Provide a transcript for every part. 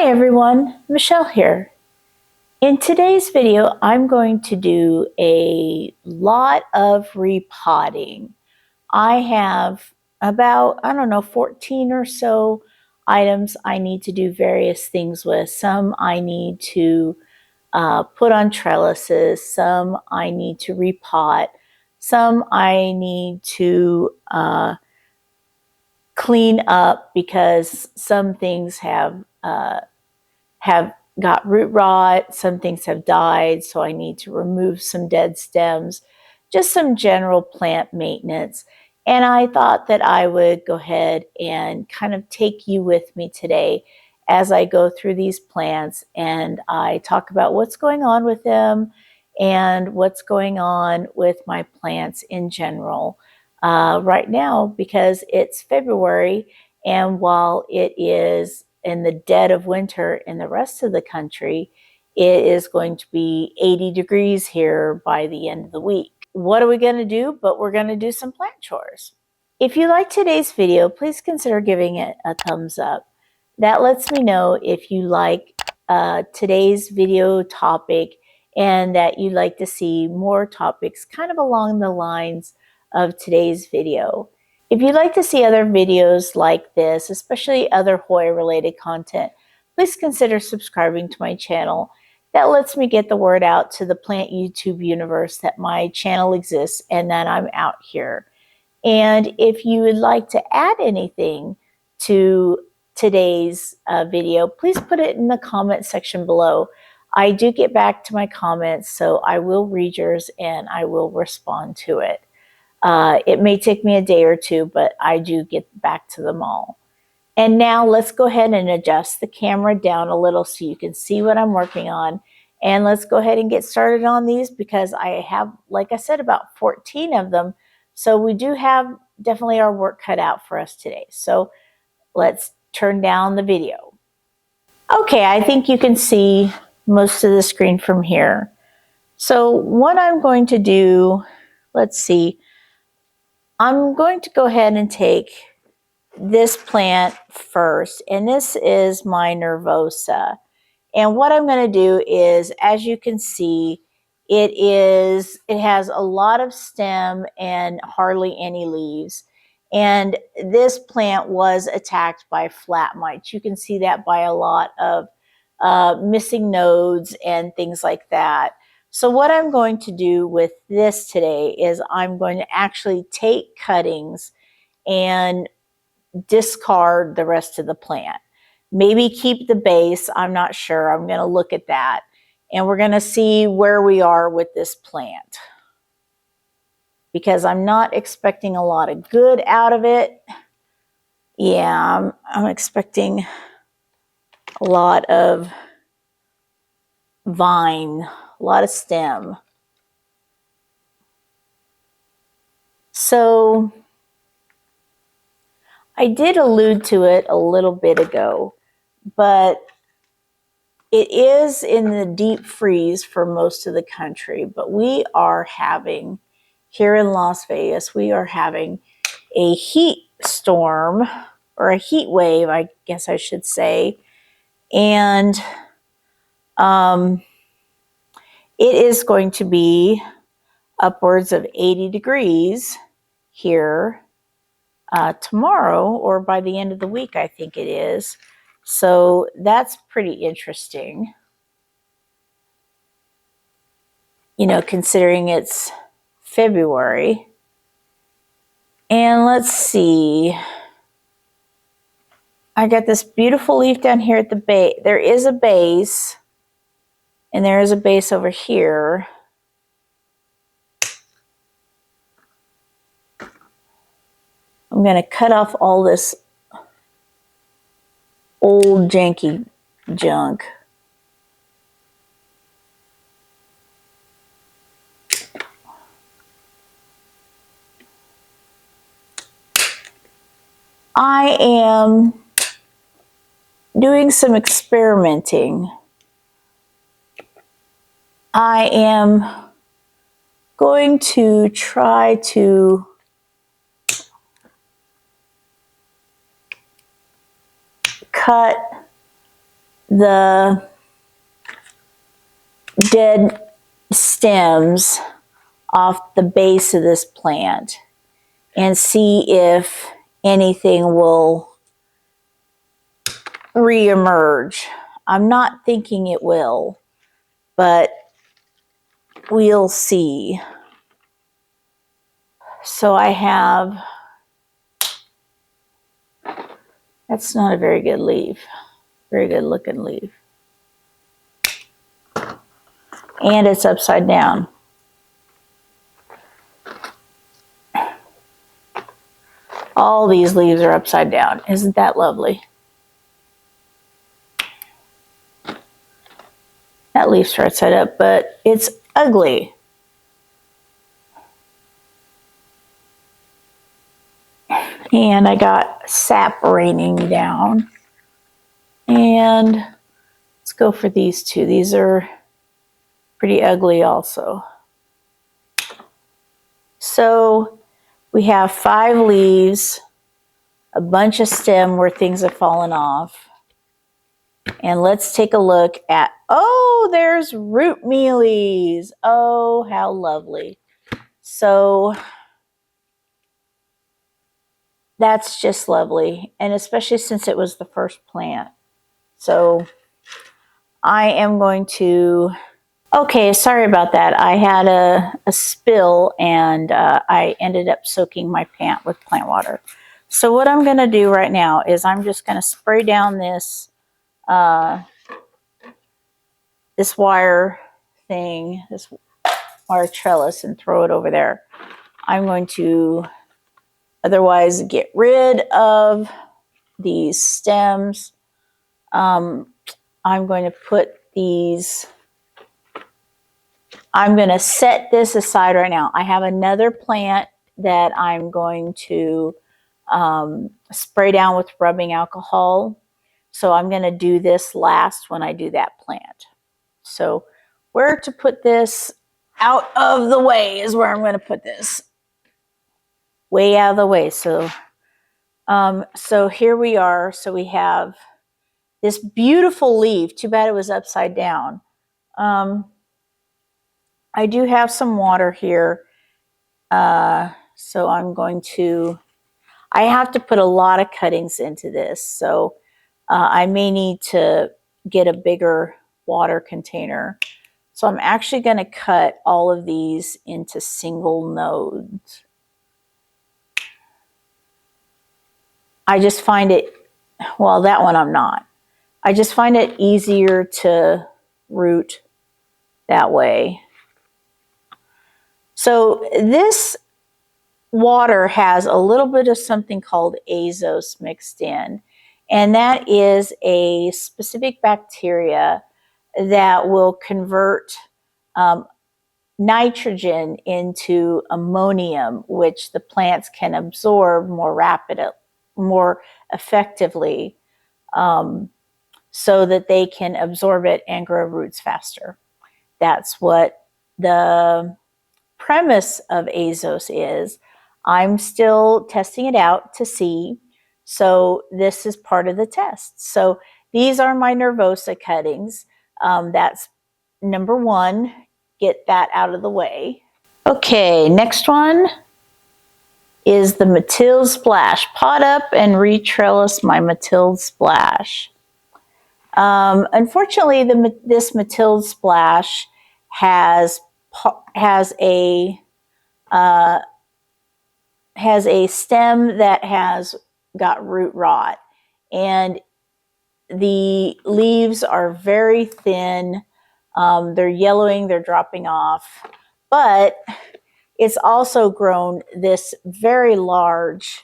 Hi everyone, Michelle here. In today's video, I'm going to do a lot of repotting. I have about, 14 or so items I need to do various things with. Some I need to put on trellises, some I need to repot, some I need to clean up because some things have got root rot, some things have died, so I need to remove some dead stems, just some general plant maintenance. And I thought that I would go ahead and kind of take you with me today as I go through these plants and I talk about what's going on with them and what's going on with my plants in general right now, because it's February, and while it is in the dead of winter in the rest of the country, it is going to be 80 degrees here by the end of the week. What are we going to do? But we're going to do some plant chores. If you like today's video, please consider giving it a thumbs up. That lets me know if you like today's video topic and that you'd like to see more topics kind of along the lines of today's video. If you'd like to see other videos like this, especially other Hoya related content, please consider subscribing to my channel. That lets me get the word out to the plant YouTube universe that my channel exists and that I'm out here. And if you would like to add anything to today's video, please put it in the comment section below. I do get back to my comments, so I will read yours and I will respond to it. It may take me a day or two, but I do get back to them all. And now let's go ahead and adjust the camera down a little so you can see what I'm working on. And let's go ahead and get started on these because I have, like I said, about 14 of them. So we do have definitely our work cut out for us today. So let's turn down the video. Okay, I think you can see most of the screen from here. So what I'm going to do, let's see. I'm going to go ahead and take this plant first, and this is my Nervosa. And what I'm going to do is, as you can see, it has a lot of stem and hardly any leaves. And this plant was attacked by flat mites. You can see that by a lot of missing nodes and things like that. So what I'm going to do with this today is I'm going to actually take cuttings and discard the rest of the plant. Maybe keep the base, I'm not sure. I'm going to look at that. And we're going to see where we are with this plant, because I'm not expecting a lot of good out of it. Yeah, I'm expecting a lot of vine, a lot of stem. So I did allude to it a little bit ago, but it is in the deep freeze for most of the country. But we are having, here in Las Vegas, we are having a heat storm, or a heat wave, I guess I should say. And it is going to be upwards of 80 degrees here tomorrow, or by the end of the week, I think it is. So that's pretty interesting, you know, considering it's February. And let's see. I got this beautiful leaf down here at the base. There is a base, and there is a base over here. I'm going to cut off all this old janky junk. I am doing some experimenting. I am going to try to cut the dead stems off the base of this plant and see if anything will reemerge. I'm not thinking it will, but we'll see. So I have, that's not a very good leaf, very good looking leaf. And it's upside down. All these leaves are upside down. Isn't that lovely? That leaf's right side up, but it's ugly. And I got sap raining down. And let's go for these two. These are pretty ugly also. So we have 5 leaves, a bunch of stem where things have fallen off. And let's take a look at, oh, there's root mealies. Oh, how lovely. So that's just lovely. And especially since it was the first plant. So I am going to, okay, sorry about that. I had a spill and I ended up soaking my pant with plant water. So what I'm going to do right now is I'm just going to spray down this this wire thing, this wire trellis, and throw it over there. I'm going to otherwise get rid of these stems. I'm going to put these, I'm going to set this aside right now. I have another plant that I'm going to spray down with rubbing alcohol. So I'm going to do this last when I do that plant. So where to put this out of the way is where I'm going to put this. Way out of the way. So, so here we are. So we have this beautiful leaf. Too bad it was upside down. I do have some water here. So I'm going to, I have to put a lot of cuttings into this. So I may need to get a bigger water container. So I'm actually going to cut all of these into single nodes. I just find it, well, that one I'm not. I just find it easier to root that way. So this water has a little bit of something called azose mixed in. And that is a specific bacteria that will convert nitrogen into ammonium, which the plants can absorb more rapidly, more effectively, so that they can absorb it and grow roots faster. That's what the premise of azose is. I'm still testing it out to see. So this is part of the test. So these are my Nervosa cuttings. That's number 1. Get that out of the way. Okay, next one is the Mathilde Splash. Pot up and retrellis my Mathilde Splash. Unfortunately, this Mathilde Splash has a stem that has got root rot, and the leaves are very thin. They're yellowing, they're dropping off, but it's also grown this very large,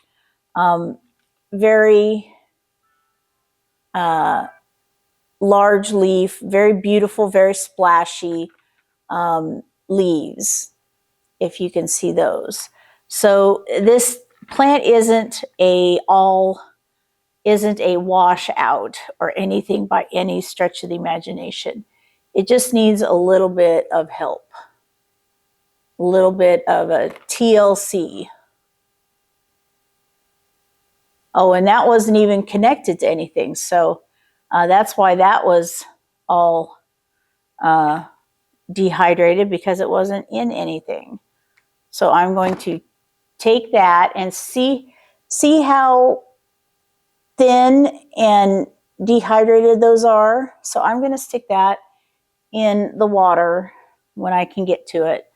very large leaf, very beautiful, very splashy leaves, if you can see those. So this plant isn't a washout or anything by any stretch of the imagination. It just needs a little bit of help, a little bit of a TLC. Oh, and that wasn't even connected to anything. So That's why that was all dehydrated, because it wasn't in anything. So I'm going to take that and see how thin and dehydrated those are. So I'm going to stick that in the water when I can get to it.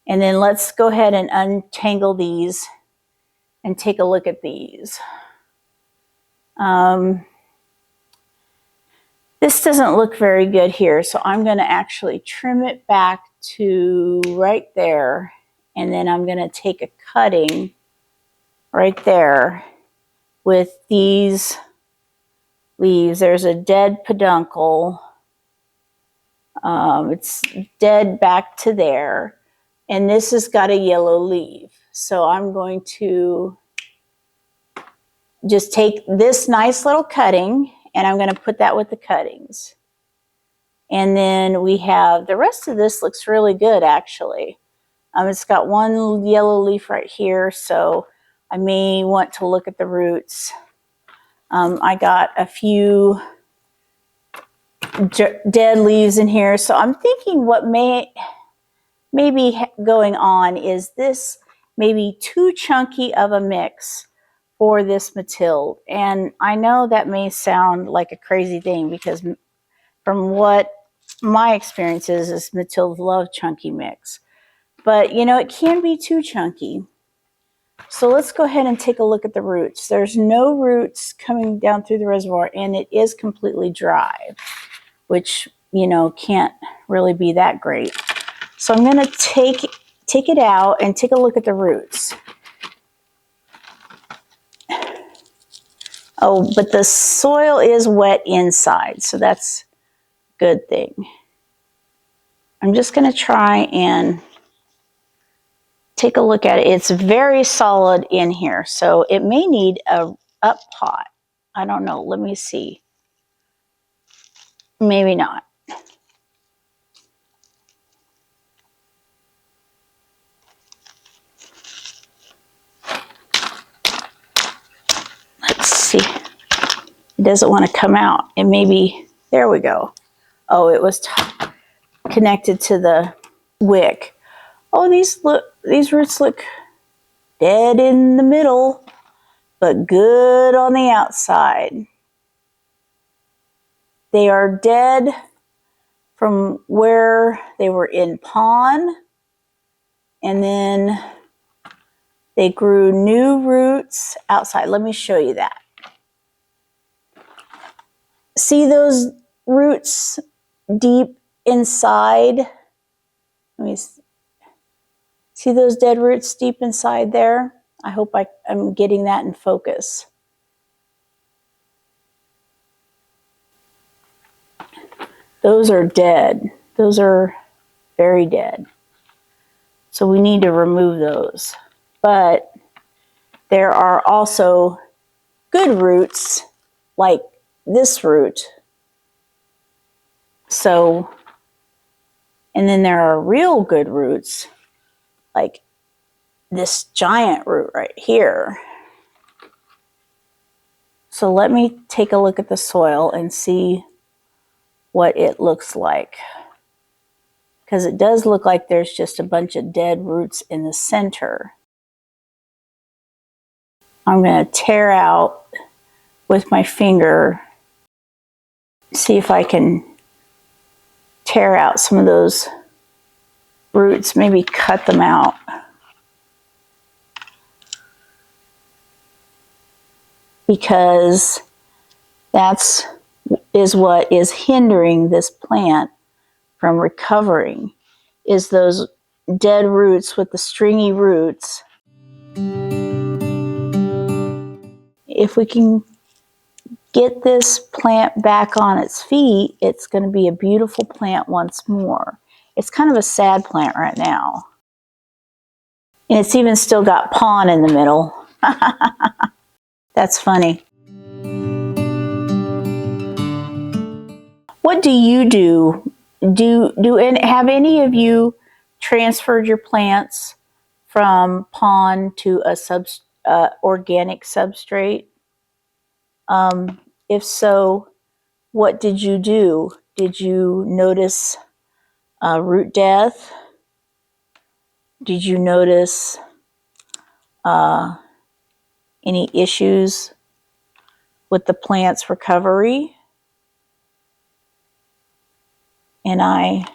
And then let's go ahead and untangle these and take a look at these. This doesn't look very good here, so I'm going to actually trim it back to right there, and then I'm going to take a cutting right there with these leaves. There's a dead peduncle. It's dead back to there, and this has got a yellow leaf. So I'm going to just take this nice little cutting, and I'm going to put that with the cuttings. And then we have, the rest of this looks really good, actually. It's got one yellow leaf right here, so I may want to look at the roots. I got a few dead leaves in here, so I'm thinking what may be going on is this maybe too chunky of a mix for this Mathilde. And I know that may sound like a crazy thing, because from what my experience is Mathilde love chunky mix. But, you know, it can be too chunky. So let's go ahead and take a look at the roots. There's no roots coming down through the reservoir, and it is completely dry, which, you know, can't really be that great. So I'm going to take it out and take a look at the roots. Oh, but the soil is wet inside, so that's a good thing. I'm just going to try and take a look at it. It's very solid in here, so it may need a up pot. I don't know. Let me see. Maybe not. Let's see. It doesn't want to come out. It may be, there we go. Oh, it was connected to the wick. Oh, these roots look dead in the middle, but good on the outside. They are dead from where they were in pon, and then they grew new roots outside. Let me show you that. See those roots deep inside? Let me see those dead roots deep inside there? I hope I'm getting that in focus. Those are dead. Those are very dead. So we need to remove those. But there are also good roots, like this root. So, and then there are real good roots, like this giant root right here. So let me take a look at the soil and see what it looks like. Because it does look like there's just a bunch of dead roots in the center. I'm going to tear out with my finger, see if I can tear out some of those roots, maybe cut them out. Because that's what is hindering this plant from recovering, is those dead roots with the stringy roots. If we can get this plant back on its feet, it's going to be a beautiful plant once more. It's kind of a sad plant right now. And it's even still got pon in the middle. That's funny. What do you do? Have any of you transferred your plants from pon to a organic substrate? If so, what did you do? Did you notice root death? Did you notice any issues with the plant's recovery? And I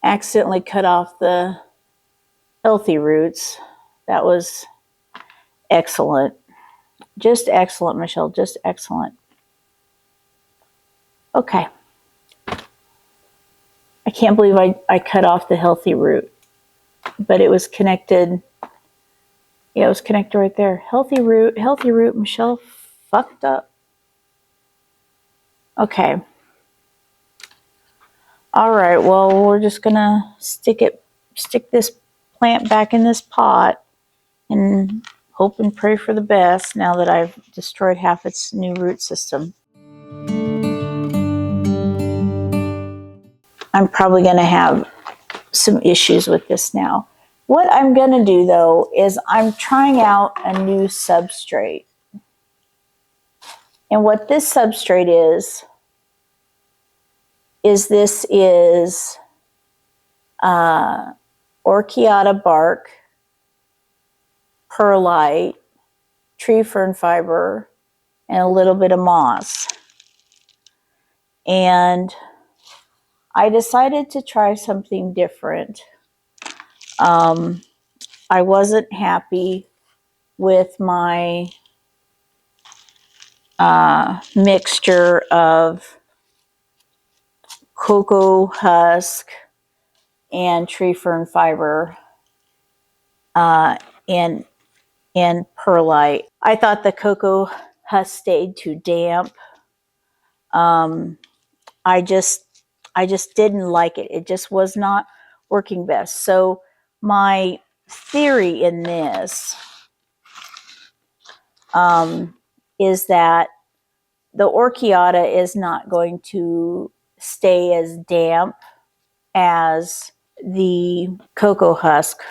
accidentally cut off the healthy roots. That was excellent. Just excellent, Michelle. Just excellent. Okay. I can't believe I cut off the healthy root, but it was connected. Yeah, it was connected right there. Healthy root, Michelle fucked up. Okay. All right, well, we're just gonna stick this plant back in this pot and hope and pray for the best now that I've destroyed half its new root system. I'm probably gonna have some issues with this now. What I'm gonna do though is I'm trying out a new substrate. And what this substrate is orchiata bark, perlite, tree fern fiber, and a little bit of moss. And I decided to try something different. I wasn't happy with my mixture of cocoa husk and tree fern fiber and perlite. I thought the cocoa husk stayed too damp. I just didn't like it. It just was not working best. So my theory in this is that the orchiata is not going to stay as damp as the cocoa husk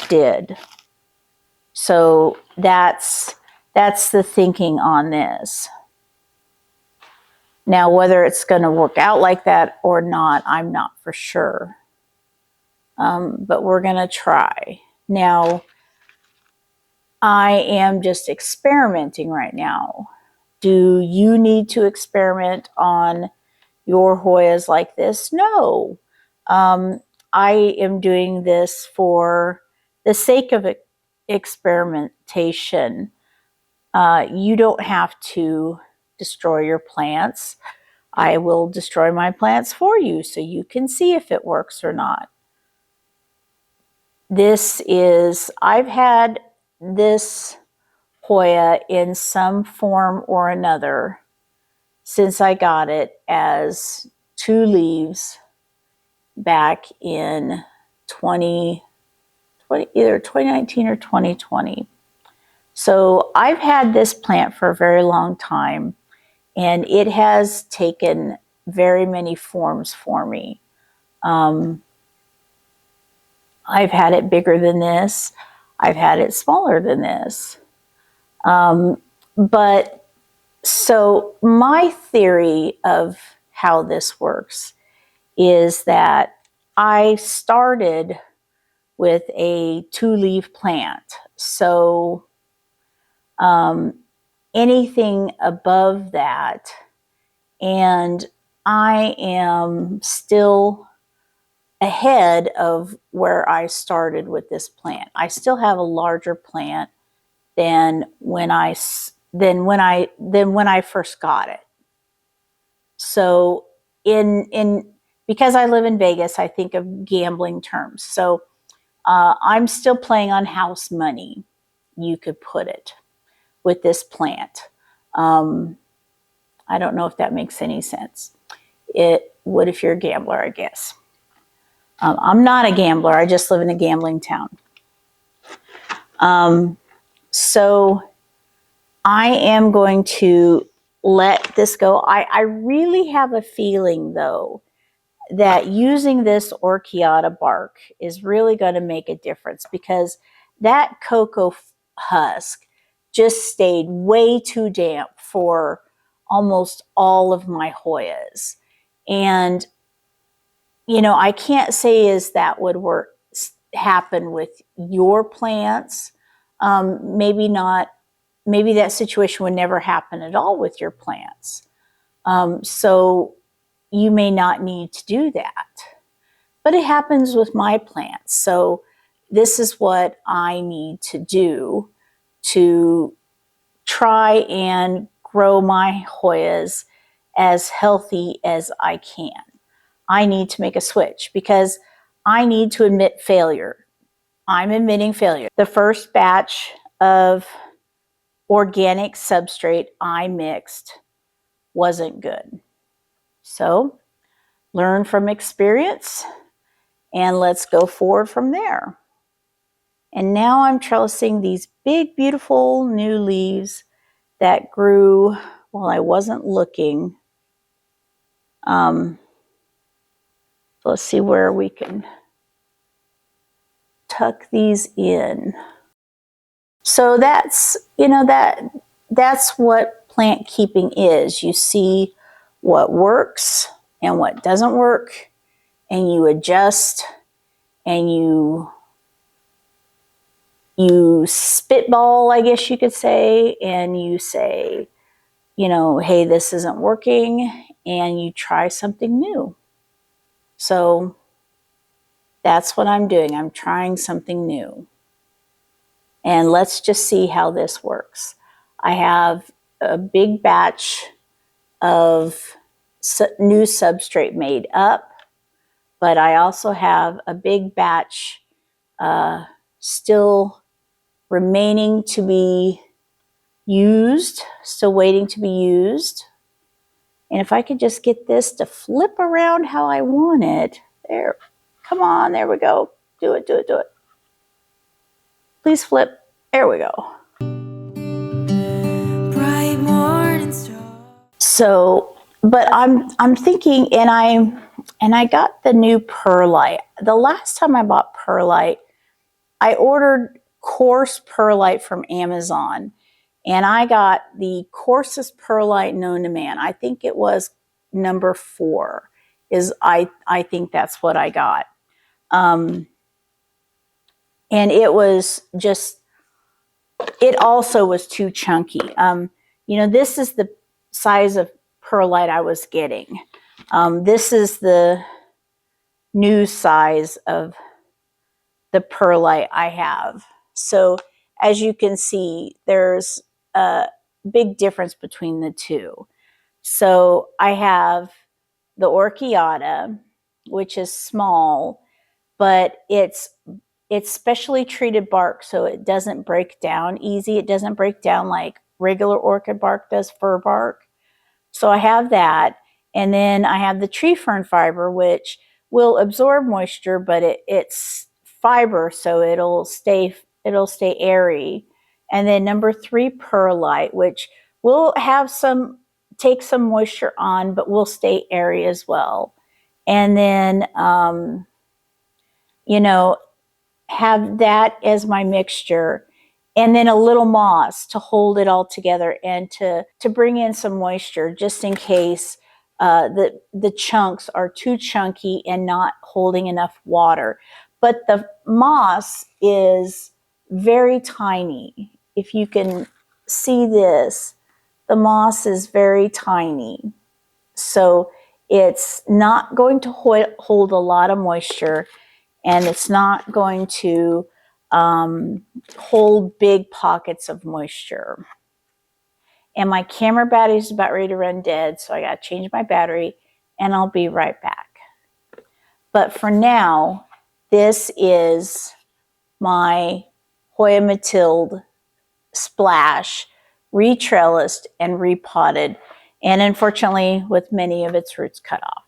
did. So that's the thinking on this. Now, whether it's going to work out like that or not, I'm not for sure. But we're going to try. Now, I am just experimenting right now. Do you need to experiment on your Hoyas like this? No. I am doing this for the sake of experimentation. You don't have to destroy your plants. I will destroy my plants for you so you can see if it works or not. I've had this Hoya in some form or another since I got it as 2 leaves back in either 2019 or 2020. So I've had this plant for a very long time, and it has taken very many forms for me. I've had it bigger than this. I've had it smaller than this. But so my theory of how this works is that I started with a 2-leaf plant. So anything above that, and I am still ahead of where I started with this plant. I still have a larger plant than when I first got it. So because I live in Vegas, I think of gambling terms. So I'm still playing on house money, you could put it, with this plant. I don't know if that makes any sense. It would if you're a gambler, I guess. I'm not a gambler. I just live in a gambling town. So I am going to let this go. I really have a feeling, though, that using this orchiata bark is really going to make a difference, because that cocoa husk just stayed way too damp for almost all of my Hoyas. And, you know, I can't say as that would happen with your plants. Maybe not, maybe that situation would never happen at all with your plants. So you may not need to do that. But it happens with my plants. So this is what I need to do to try and grow my Hoyas as healthy as I can. I need to make a switch because I need to admit failure. I'm admitting failure. The first batch of organic substrate I mixed wasn't good. So learn from experience and let's go forward from there. And now I'm trellising these big, beautiful new leaves that grew while I wasn't looking. So let's see where we can tuck these in. So that's, you know, that's what plant keeping is. You see what works and what doesn't work, and you adjust, and you spitball, I guess you could say, and you say, you know, hey, this isn't working, and you try something new. So that's what I'm doing. I'm trying something new. And let's just see how this works. I have a big batch of new substrate made up, but I also have a big batch still remaining to be used, still waiting to be used. And if I could just get this to flip around how I want it, there, come on, there we go. Do it, do it, do it. Please flip. There we go. Bright morning star. So, but I'm thinking, and I got the new perlite. The last time I bought perlite, I ordered coarse perlite from Amazon, and I got the coarsest perlite known to man. I think it was number 4. I think that's what I got. And it was just, it also was too chunky. You know, this is the size of perlite I was getting. This is the new size of the perlite I have. So as you can see, there's a big difference between the two. So I have the Orchiata, which is small, but it's specially treated bark, so it doesn't break down easy. It doesn't break down like regular orchid bark does, fir bark. So I have that. And then I have the tree fern fiber, which will absorb moisture, but it's fiber, so it'll stay airy. And then number 3, perlite, which will have take some moisture on, but will stay airy as well. And then, you know, have that as my mixture, and then a little moss to hold it all together and to bring in some moisture just in case the chunks are too chunky and not holding enough water. But the moss is very tiny. If you can see this, the moss is very tiny. So it's not going to hold a lot of moisture, and it's not going to hold big pockets of moisture. And my camera battery is about ready to run dead, so I got to change my battery, and I'll be right back. But for now, this is my Hoya Mathilde splash, retrellised and repotted, and unfortunately with many of its roots cut off.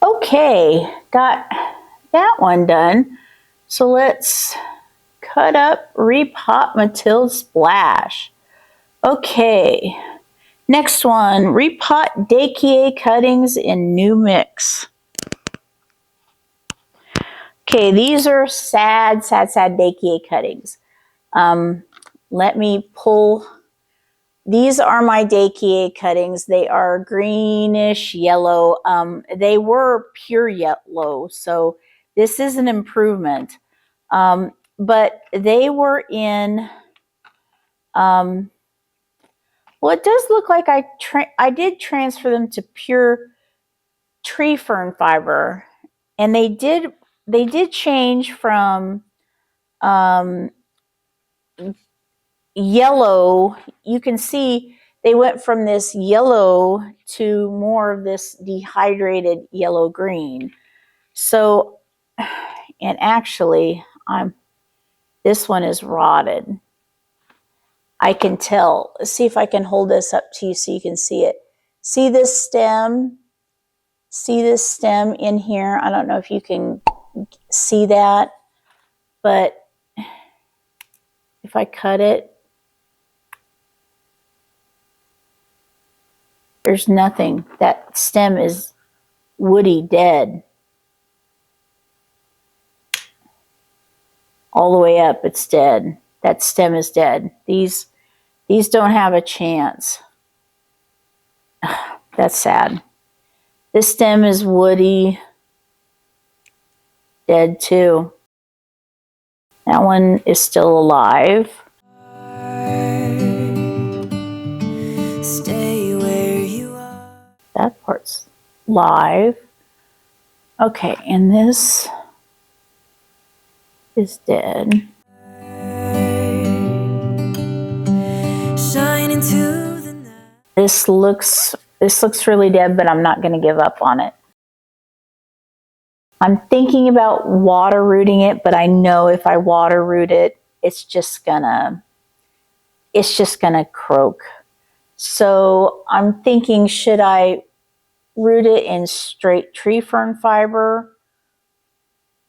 Okay, got that one done. So let's cut up, repot Mathilde splash. Okay, next one, repot Deykeae cuttings in new mix. Okay, these are sad Deykeae cuttings. Let me pull These are my Deykeae cuttings. They are greenish yellow. They were pure yellow, so this is an improvement. But they were in, well, it does look like I did transfer them to pure tree fern fiber, and they did change from yellow. You can see they went from this yellow to more of this dehydrated yellow green. So, and actually, this one is rotted. I can tell. Let's see if I can hold this up to you so you can see it. See this stem? See this stem in here? I don't know if you can see that, but if I cut it, there's nothing. That stem is woody dead. All the way up, it's dead. That stem is dead. These don't have a chance. That's sad. This stem is woody, dead too. That one is still alive. Stay where you are. That part's live. Okay, and this is dead. Shine into the night. This looks really dead, but I'm not going to give up on it. I'm thinking about water rooting it, but I know if I water root it, it's just gonna croak. So I'm thinking, should I root it in straight tree fern fiber?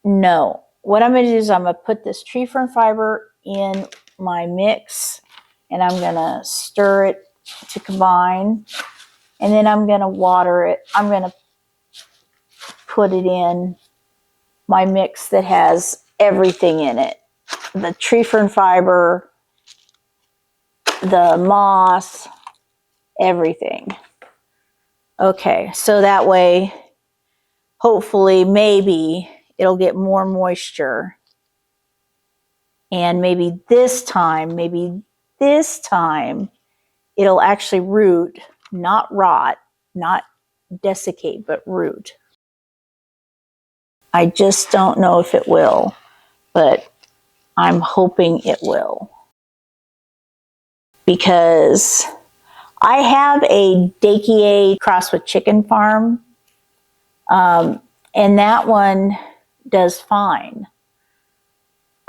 No. What I'm going to do is I'm going to put this tree fern fiber in my mix, and I'm going to stir it to combine, and then I'm going to water it. I'm going to put it in my mix that has everything in it. The tree fern fiber, the moss, everything. Okay, so that way, hopefully, maybe it'll get more moisture. And maybe this time, it'll actually root, not rot, not desiccate, but root. I just don't know if it will, but I'm hoping it will. Because I have a Deykeae cross with chicken farm, and that one does fine.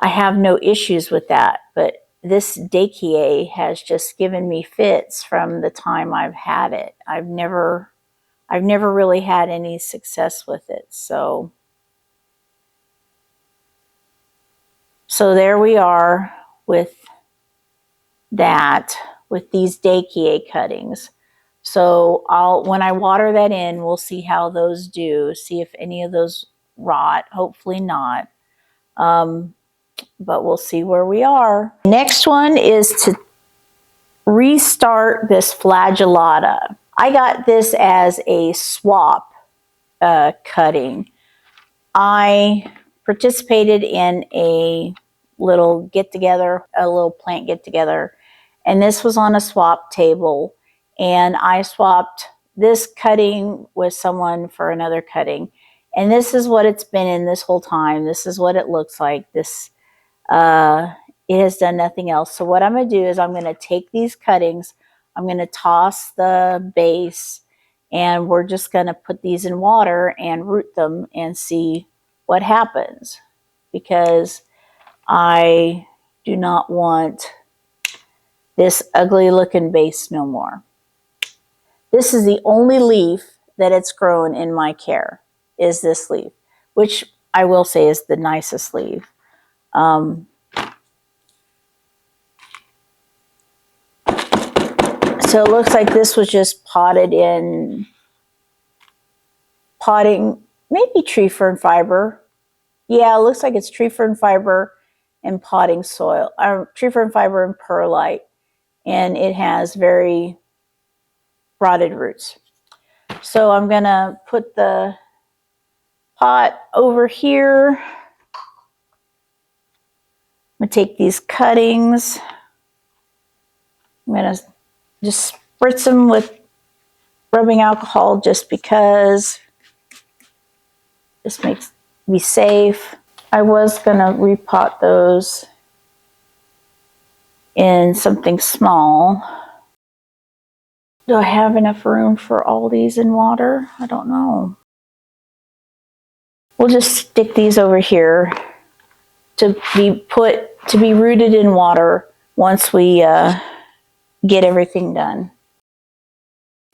I have no issues with that, but this Deykeae has just given me fits from the time I've had it. I've never really had any success with it. So there we are with that, with these Deykeae cuttings. So when I water that in, we'll see how those do, see if any of those rot, hopefully not. But we'll see where we are. Next one is to restart this flagellata. I got this as a swap cutting. I participated in a little get-together, a little plant get-together, and this was on a swap table, and I swapped this cutting with someone for another cutting, and this is what it's been in this whole time. This is what it looks like. It has done nothing else. So what I'm going to do is I'm going to take these cuttings, I'm going to toss the base, and we're just going to put these in water and root them and see what happens, because I do not want this ugly looking base no more. This is the only leaf that it's grown in my care, is this leaf, which I will say is the nicest leaf. So it looks like this was just potted in potting, maybe tree fern fiber. Yeah, it looks like it's tree fern fiber and potting soil, or tree fern fiber and perlite. and it has very rotted roots. So I'm going to put the pot over here. I'm going to take these cuttings. I'm going to just spritz them with rubbing alcohol just because this makes me safe. I was going to repot those in something small. Do I have enough room for all these in water? I don't know. We'll just stick these over here to be rooted in water once we get everything done.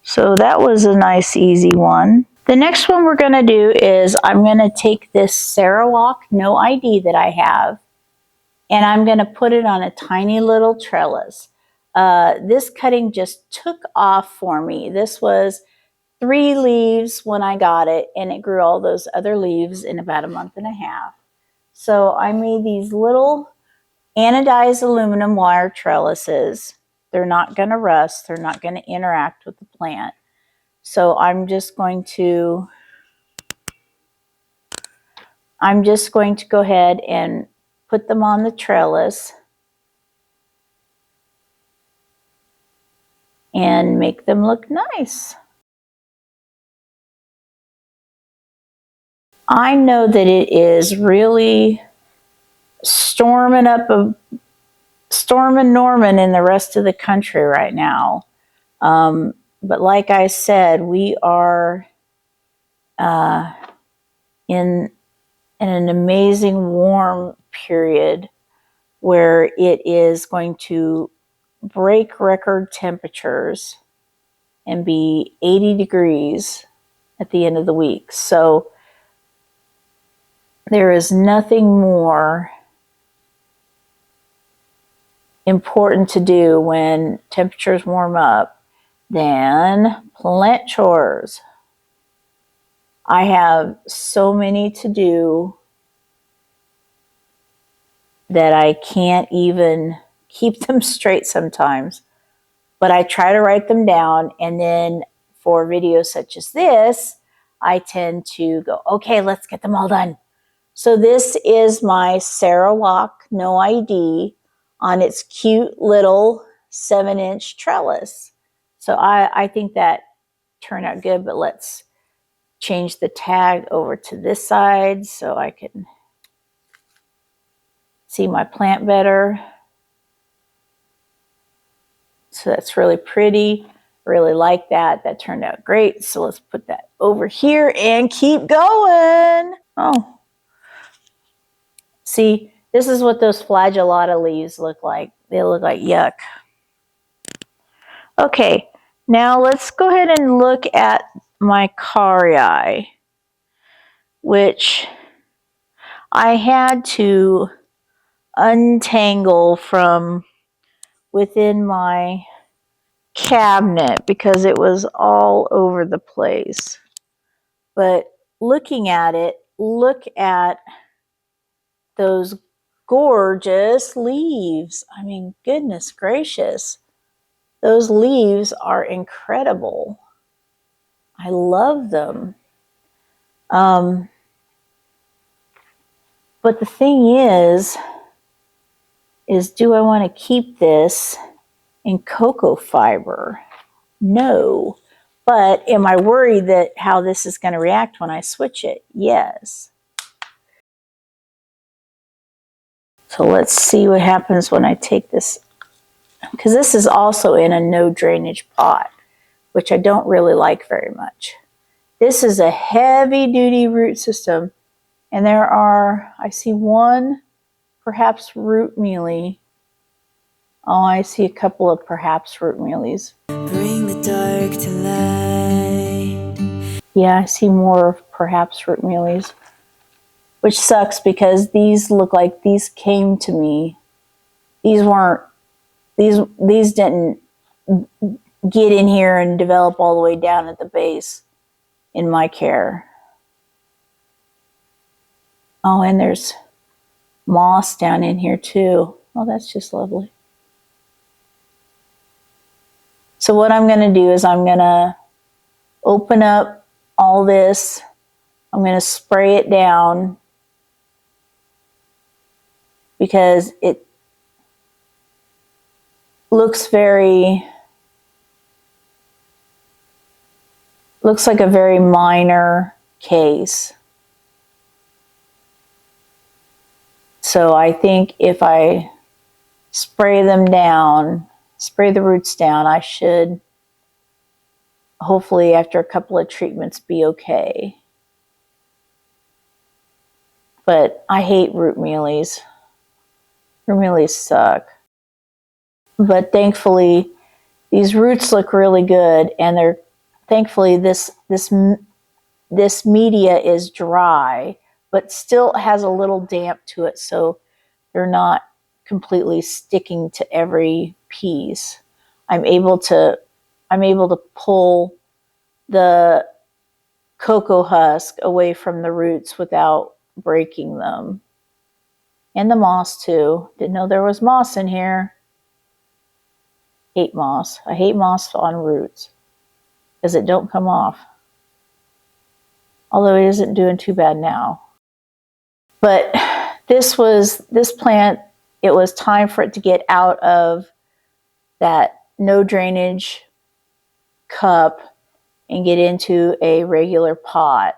So that was a nice easy one. The next one we're going to do is I'm going to take this Sarawak NOID that I have, and I'm going to put it on a tiny little trellis. This cutting just took off for me. This was 3 leaves when I got it, and it grew all those other leaves in about a month and a half. So I made these little anodized aluminum wire trellises. They're not going to rust. They're not going to interact with the plant. So I'm just going to go ahead and put them on the trellis and make them look nice. I know that it is really storming Norman in the rest of the country right now. But like I said, we are in an amazing warm period where it is going to break record temperatures and be 80 degrees at the end of the week. So there is nothing more important to do when temperatures warm up than plant chores. I have so many to do that I can't even keep them straight sometimes. But I try to write them down, and then for videos such as this, I tend to go, okay, let's get them all done. So this is my Sarawak NOID on its cute little 7-inch trellis. So I think that turned out good, but let's change the tag over to this side so I can see my plant better. So that's really pretty. Really like that. That turned out great. So let's put that over here and keep going. Oh, see, this is what those flagellata leaves look like. They look like yuck. Okay, now let's go ahead and look at my carrii, which I had to untangle from within my cabinet because it was all over the place. But looking at it, look at those gorgeous leaves. I mean, goodness gracious. Those leaves are incredible. I love them. But the thing is do I want to keep this in cocoa fiber? No. But am I worried that how this is going to react when I switch it? Yes. So let's see what happens when I take this, because this is also in a no drainage pot, which I don't really like very much. This is a heavy duty root system, and there are, I see one perhaps root mealy. Oh, I see a couple of perhaps root mealies. Bring the dark to light. Yeah, I see more of perhaps root mealies, which sucks because these look like these came to me. These weren't, these didn't get in here and develop all the way down at the base in my care. Oh, and there's moss down in here too. Oh, that's just lovely. So what I'm going to do is I'm going to open up all this. I'm going to spray it down because it looks like a very minor case. So I think if I spray them down, spray the roots down, I should hopefully after a couple of treatments be okay. But I hate root mealies. Root mealies suck. But thankfully these roots look really good, and they're thankfully this media is dry but still has a little damp to it, so they're not completely sticking to every piece. I'm able to pull the cocoa husk away from the roots without breaking them. And the moss too. Didn't know there was moss in here. Hate moss. I hate moss on roots because it don't come off. Although it isn't doing too bad now. But this plant, it was time for it to get out of that no drainage cup and get into a regular pot.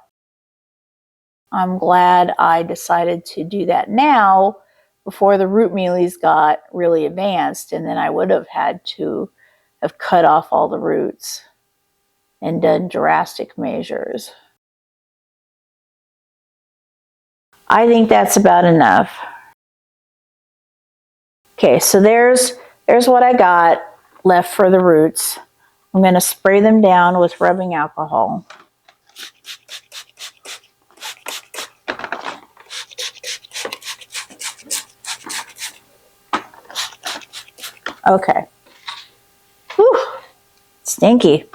I'm glad I decided to do that now before the root mealies got really advanced, and then I would have had to have cut off all the roots and done drastic measures. I think that's about enough. Okay, so there's what I got left for the roots. I'm going to spray them down with rubbing alcohol. Okay. Whew. Stinky.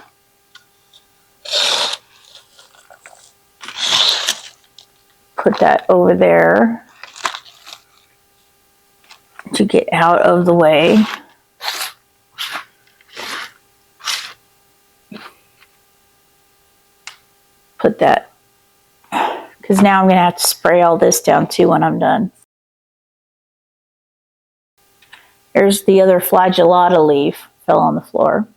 Put that over there to get out of the way. Put that, because now I'm going to have to spray all this down too when I'm done. Here's the other flagellata leaf, fell on the floor.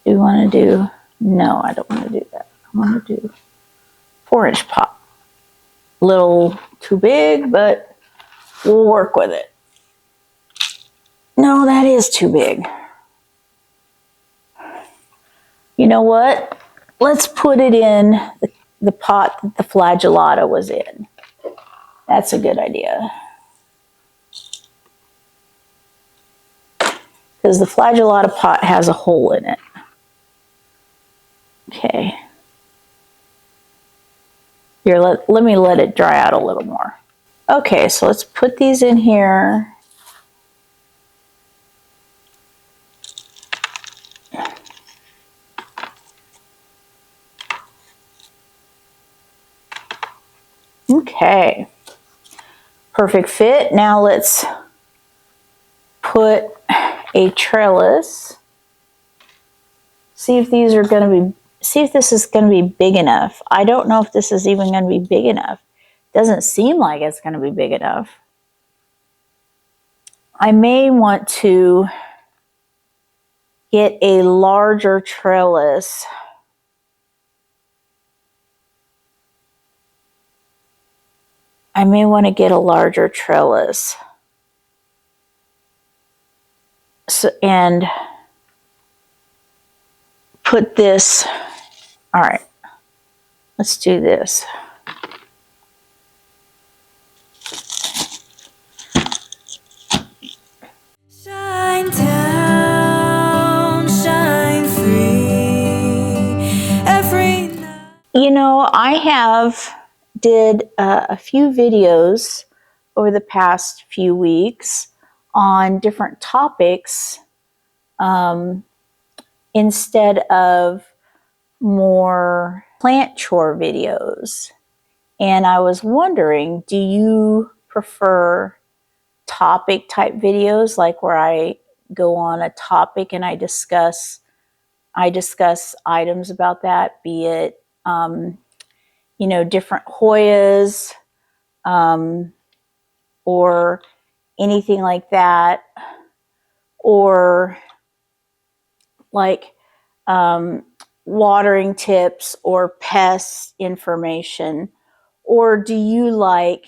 Do you want to do? No, I don't want to do that. I want to do 4-inch pot. A little too big, but we'll work with it. No, that is too big. You know what? Let's put it in the pot that the flagellata was in. That's a good idea. Because the flagellata pot has a hole in it. Okay. Here, let me let it dry out a little more. Okay, so let's put these in here. Okay. Perfect fit. Now let's put a trellis. See if these are going to be, see if this is going to be big enough. I don't know if this is even going to be big enough. Doesn't seem like it's going to be big enough. I may want to get a larger trellis. I may want to get a larger trellis. So, and put this, all right, let's do this. Shine down, shine free, every night. You know, I did a few videos over the past few weeks on different topics instead of more plant chore videos. And I was wondering, do you prefer topic type videos, like where I go on a topic and I discuss items about that, be it different Hoyas, or anything like that, or like watering tips or pest information? Or do you like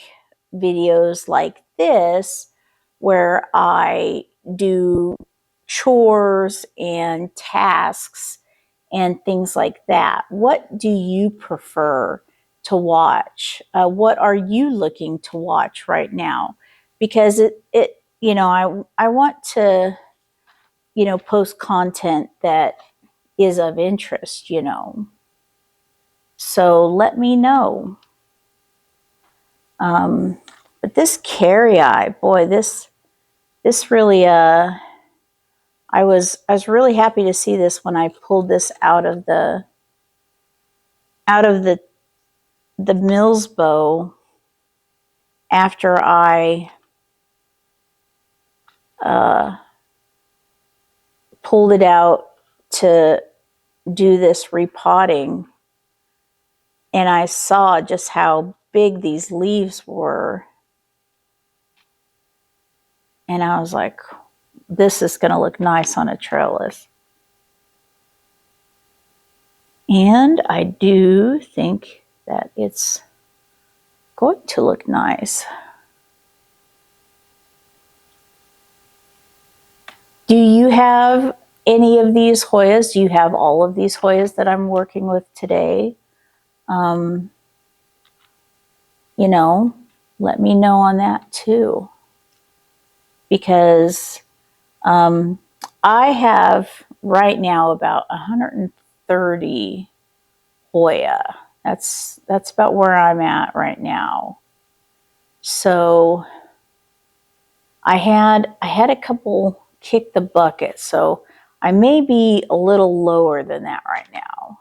videos like this where I do chores and tasks and things like that? What do you prefer to watch? What are you looking to watch right now? Because I want to post content that is of interest. So let me know. But this carrii, boy, this really I was really happy to see this when I pulled this out of the Mills bow after I pulled it out to do this repotting, and I saw just how big these leaves were, and I was like, this is going to look nice on a trellis. And I do think that it's going to look nice. Do you have any of these Hoyas? Do you have all of these Hoyas that I'm working with today? Let me know on that too. Because I have right now about 130 Hoya. That's about where I'm at right now. So I had a couple kick the bucket, so I may be a little lower than that right now,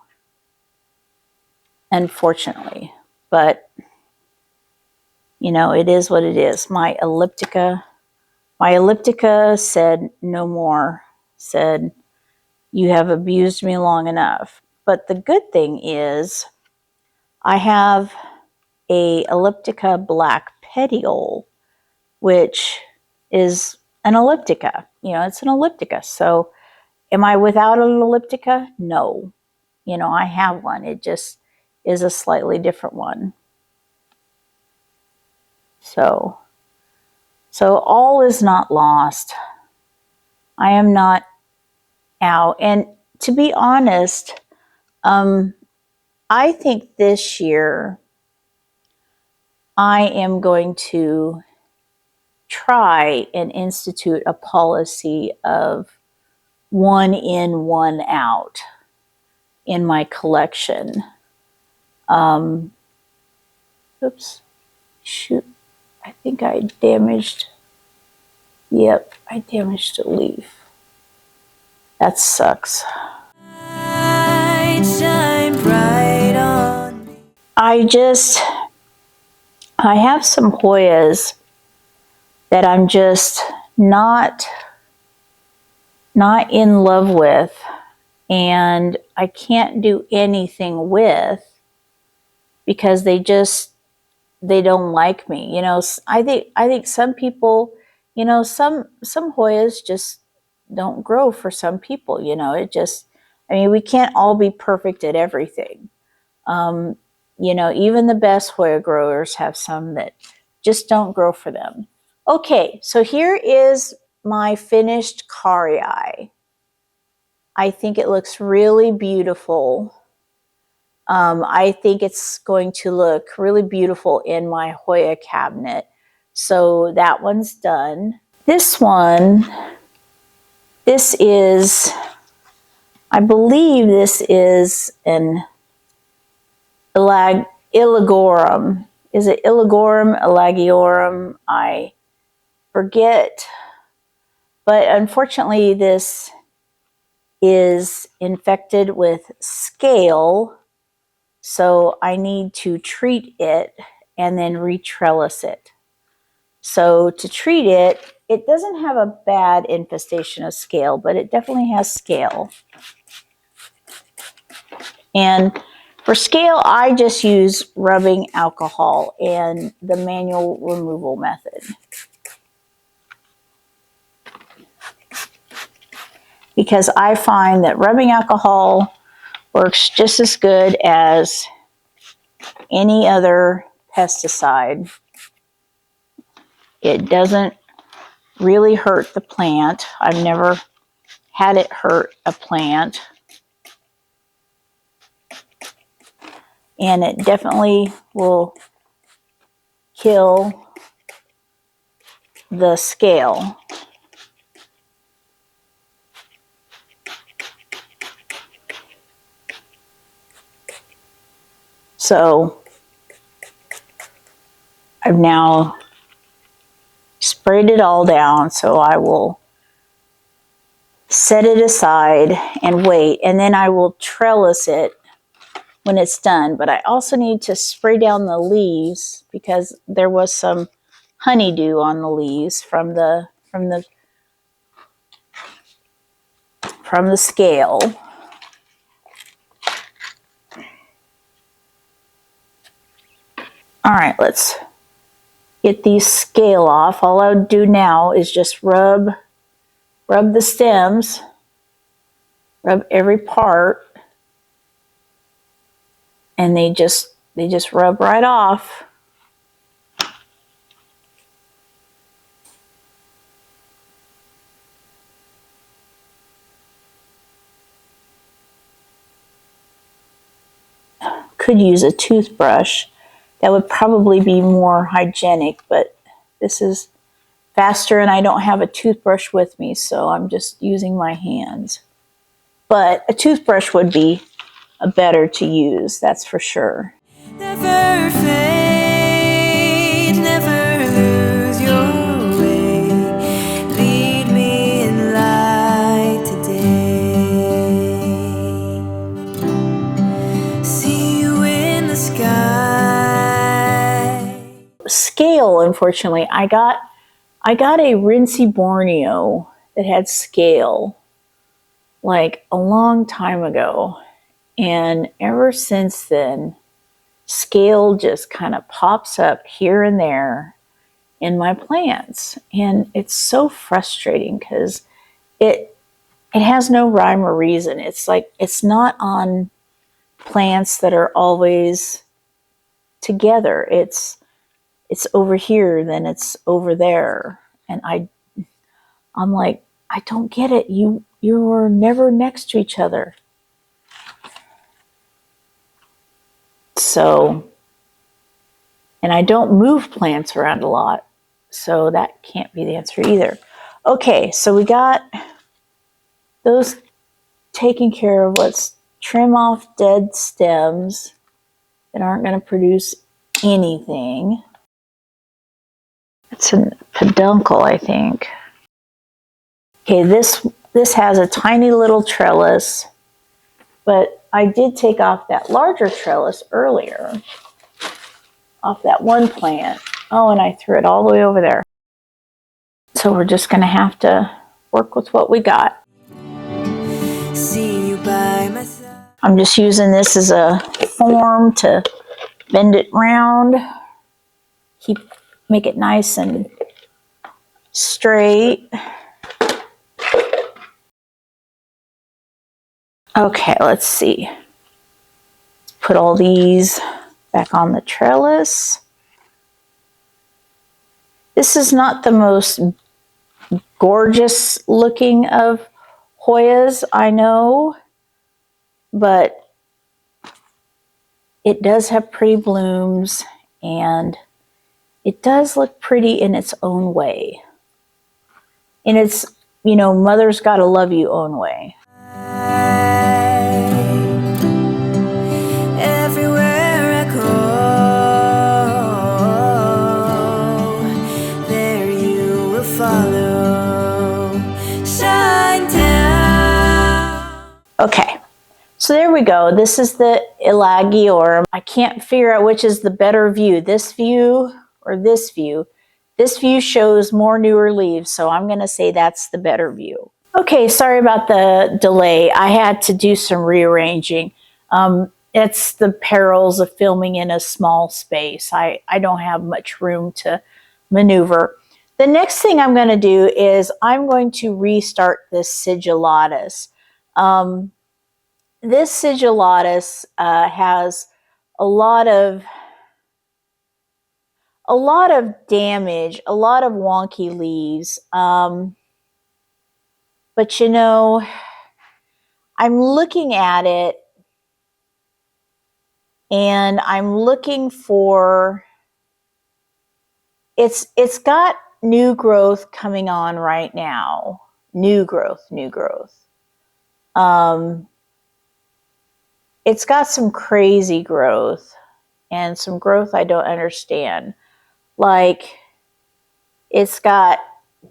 unfortunately. But it is what it is. My elliptica said no more. Said, you have abused me long enough. But the good thing is I have a elliptica black petiole, which is an elliptica. It's an elliptica. So am I without an elliptica? No. I have one. It just is a slightly different one. So all is not lost. I am not out. And to be honest, I think this year I am going to try and institute a policy of one in, one out in my collection. Oops, shoot, I think I damaged, yep, I damaged a leaf. That sucks. Shine bright on me. I have some Hoyas that I'm just not in love with, and I can't do anything with because they don't like me. I think some people, some Hoyas just don't grow for some people. We can't all be perfect at everything. Even the best Hoya growers have some that just don't grow for them. Okay, so here is my finished carrii. I think it looks really beautiful. I think it's going to look really beautiful in my Hoya cabinet. So that one's done. This one, I believe this is an Ilagiorum. Is it Ilagiorum? I forget. But unfortunately, this is infected with scale, so I need to treat it and then retrellis it. So to treat it, it doesn't have a bad infestation of scale, but it definitely has scale. And for scale, I just use rubbing alcohol and the manual removal method. Because I find that rubbing alcohol works just as good as any other pesticide. It doesn't really hurt the plant. I've never had it hurt a plant. And it definitely will kill the scale. So I've now sprayed it all down, so I will set it aside and wait, and then I will trellis it when it's done. But I also need to spray down the leaves because there was some honeydew on the leaves from the scale. All right, let's get these scale off. All I would do now is just rub the stems, rub every part, and they just rub right off. Could use a toothbrush. That would probably be more hygienic, but this is faster and I don't have a toothbrush with me, so I'm just using my hands. But a toothbrush would be better to use, that's for sure. Never fade, never lose your way. Lead me in light today. See you in the sky. Scale, unfortunately, I got a Rinsey Borneo that had scale like a long time ago. And ever since then, scale just kind of pops up here and there in my plants. And it's so frustrating because it has no rhyme or reason. It's like it's not on plants that are always together. It's over here, then it's over there. And I'm like, I don't get it. You're never next to each other. So, and I don't move plants around a lot, so that can't be the answer either. Okay, so we got those taken care of. Let's trim off dead stems that aren't going to produce anything. It's a peduncle, I think. Okay, this has a tiny little trellis, but I did take off that larger trellis earlier, off that one plant. Oh, and I threw it all the way over there. So we're just going to have to work with what we got. See you by my side. I'm just using this as a form to bend it round, make it nice and straight. Okay, let's see. Let's put all these back on the trellis. This is not the most gorgeous looking of Hoyas, I know, but it does have pretty blooms and it does look pretty in its own way. And it's, you know, mother's gotta love you own way. Everywhere I go, there you will follow. Shine down. Okay, so there we go. This is the Ilagiorum. I can't figure out which is the better view, this view or this view. This view shows more newer leaves, so I'm going to say that's the better view. Okay, sorry about the delay. I had to do some rearranging. It's the perils of filming in a small space. I don't have much room to maneuver. The next thing I'm going to do is I'm going to restart this Sigilatis. This Sigilatis has a lot of damage, a lot of wonky leaves. But you know, I'm looking at it and I'm looking for, it's got new growth coming on right now. New growth. It's got some crazy growth and some growth I don't understand. Like, it's got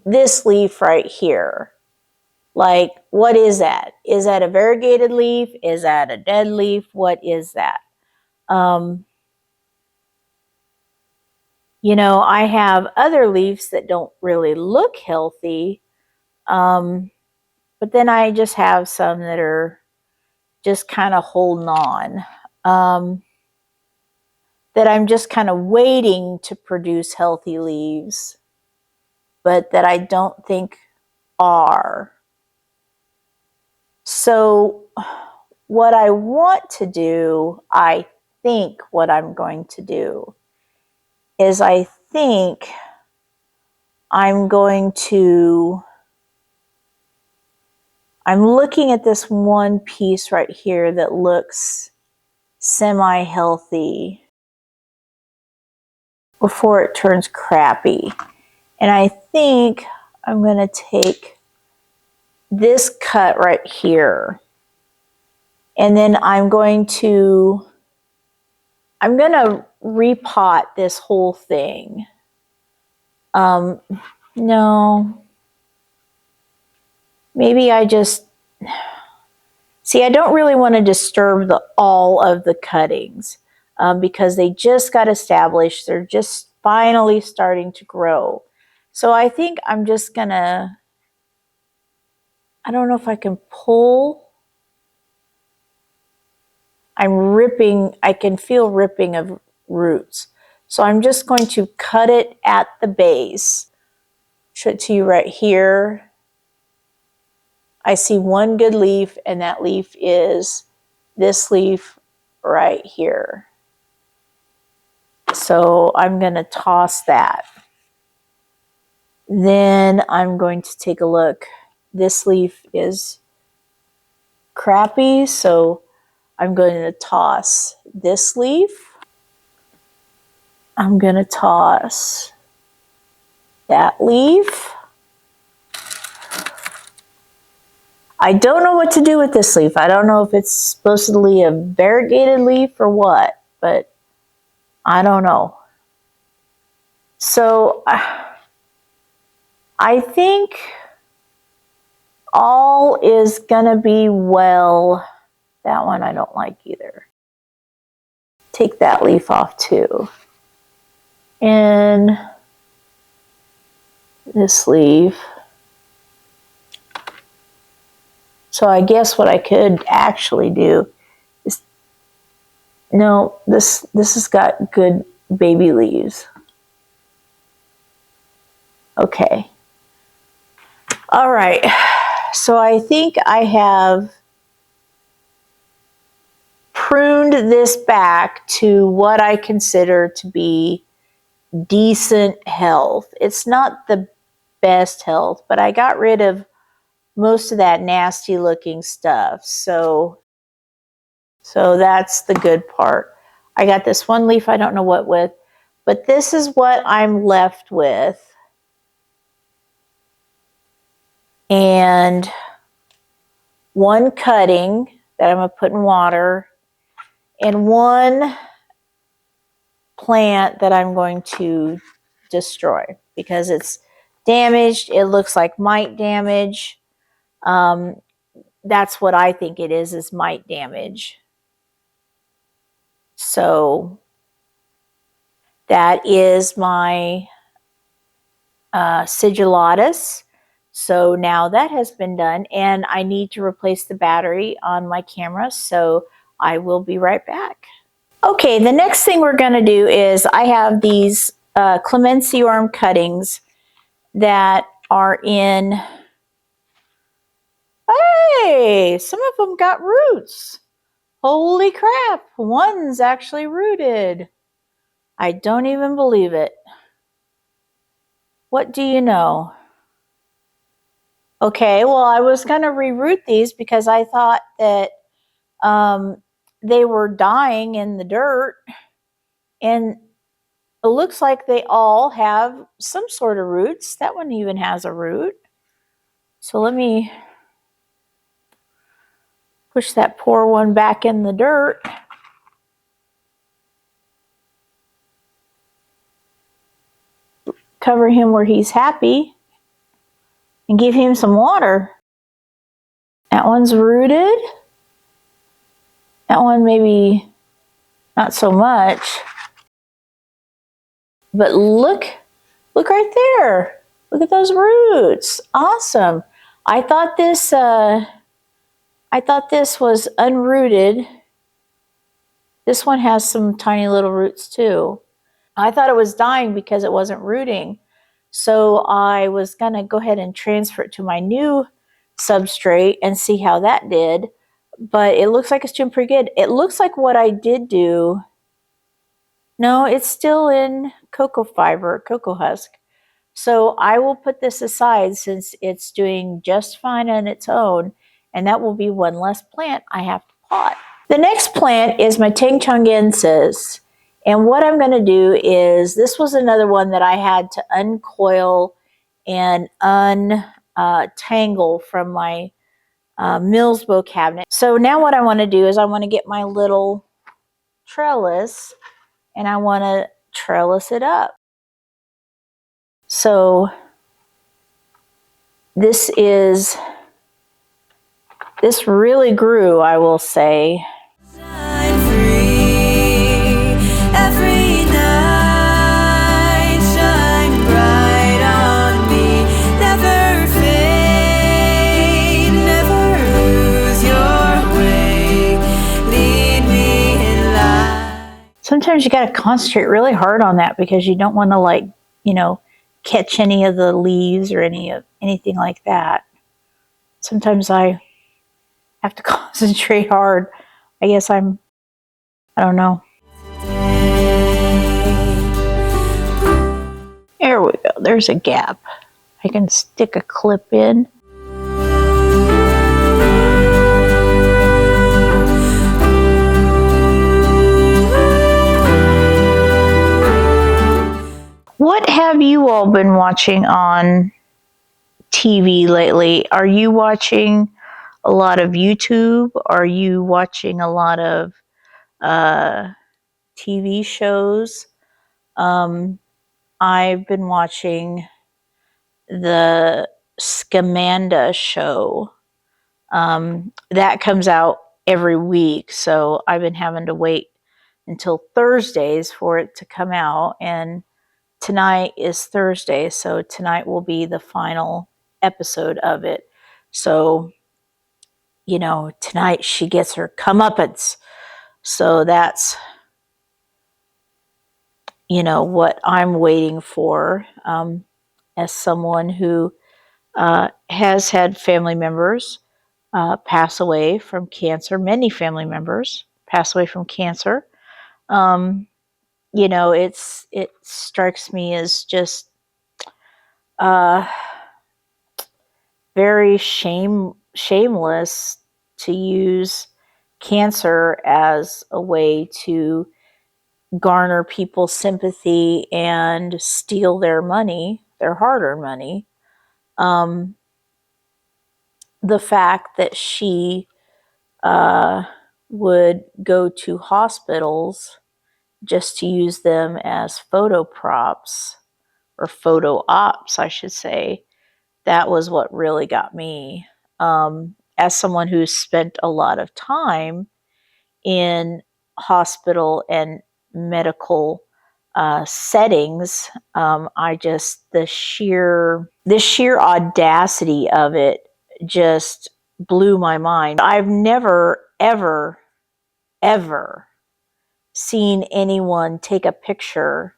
this leaf right here. Like, what is that? Is that a variegated leaf? Is that a dead leaf? What is that? You know, I have other leaves that don't really look healthy, but then I just have some that are just kind of holding on, that I'm just kind of waiting to produce healthy leaves, but that I don't think are. So what I want to do, I think what I'm going to do is I think I'm looking at this one piece right here that looks semi-healthy before it turns crappy. And I think I'm going to take this cut right here. And then I'm going to repot this whole thing. No. Maybe I just... See, I don't really want to disturb all of the cuttings because they just got established. They're just finally starting to grow. So I think I'm just going to... I don't know if I can pull. I'm ripping. I can feel ripping of roots. So I'm just going to cut it at the base. Show it to you right here. I see one good leaf, and that leaf is this leaf right here. So I'm going to toss that. Then I'm going to take a look. This leaf is crappy, so I'm going to toss this leaf. I'm going to toss that leaf. I don't know what to do with this leaf. I don't know if it's supposedly a variegated leaf or what, but I don't know. So I think all is gonna be well. That one I don't like either. Take that leaf off too. And this leaf. So I guess what I could actually do is, no, this has got good baby leaves. Okay. All right. So I think I have pruned this back to what I consider to be decent health. It's not the best health, but I got rid of most of that nasty looking stuff. So that's the good part. I got this one leaf I don't know what with, but this is what I'm left with. And one cutting that I'm going to put in water, and one plant that I'm going to destroy because it's damaged. It looks like mite damage. That's what I think it is mite damage. So that is my Sigilatis. So now that has been done, and I need to replace the battery on my camera, so I will be right back. Okay, the next thing we're going to do is I have these Clemensiorum cuttings that are in, hey, some of them got roots. Holy crap, one's actually rooted. I don't even believe it. What do you know? Okay, well, I was going to reroot these because I thought that they were dying in the dirt, and it looks like they all have some sort of roots. That one even has a root. So let me push that poor one back in the dirt. Cover him where he's happy and give him some water. That one's rooted. That one maybe not so much. But look right there. Look at those roots. Awesome. I thought this was unrooted. This one has some tiny little roots too. I thought it was dying because it wasn't rooting. So I was going to go ahead and transfer it to my new substrate and see how that did. But it looks like it's doing pretty good. It looks like what I did do, no, it's still in cocoa fiber, cocoa husk. So I will put this aside since it's doing just fine on its own, and that will be one less plant I have to pot. The next plant is my tengchongensis, and what I'm going to do is, this was another one that I had to uncoil and untangle from my Mills bow cabinet. So now what I want to do is I want to get my little trellis and I want to trellis it up. So this really grew, I will say. Sometimes you got to concentrate really hard on that because you don't want to, like, you know, catch any of the leaves or anything like that. Sometimes I have to concentrate hard. I guess I don't know. There we go. There's a gap. I can stick a clip in. What have you all been watching on TV lately? Are you watching a lot of YouTube? Are you watching a lot of TV shows? I've been watching the Scamanda show. That comes out every week, so I've been having to wait until Thursdays for it to come out, and tonight is Thursday, so tonight will be the final episode of it. So, you know, tonight she gets her comeuppance. So that's, you know, what I'm waiting for, as someone who has had family members pass away from cancer. Many family members pass away from cancer. You know, it strikes me as just very shameless to use cancer as a way to garner people's sympathy and steal their money, their hard-earned money. The fact that she would go to hospitals just to use them as photo props, or photo ops, I should say, that was what really got me. As someone who's spent a lot of time in hospital and medical settings, the sheer audacity of it just blew my mind. I've never, ever, ever seen anyone take a picture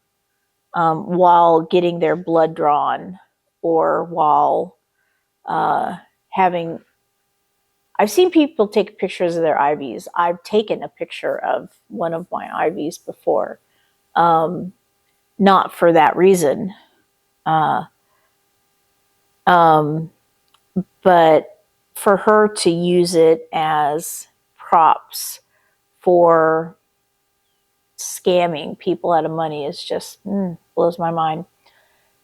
while getting their blood drawn, or while having. I've seen people take pictures of their IVs. I've taken a picture of one of my IVs before. Not for that reason. But for her to use it as props for scamming people out of money is just blows my mind.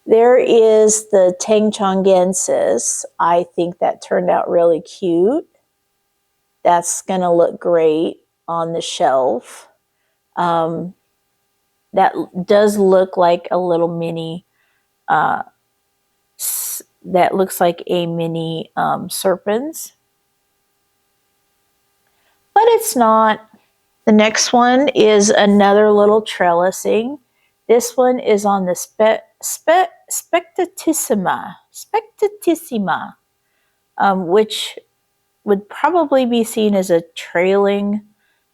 There is the tengchongensis. I think that turned out really cute. That's going to look great on the shelf. That does look like a little mini, that looks like a mini serpens. But it's not. The next one is another little trellising. This one is on the Spectatissima, which would probably be seen as a trailing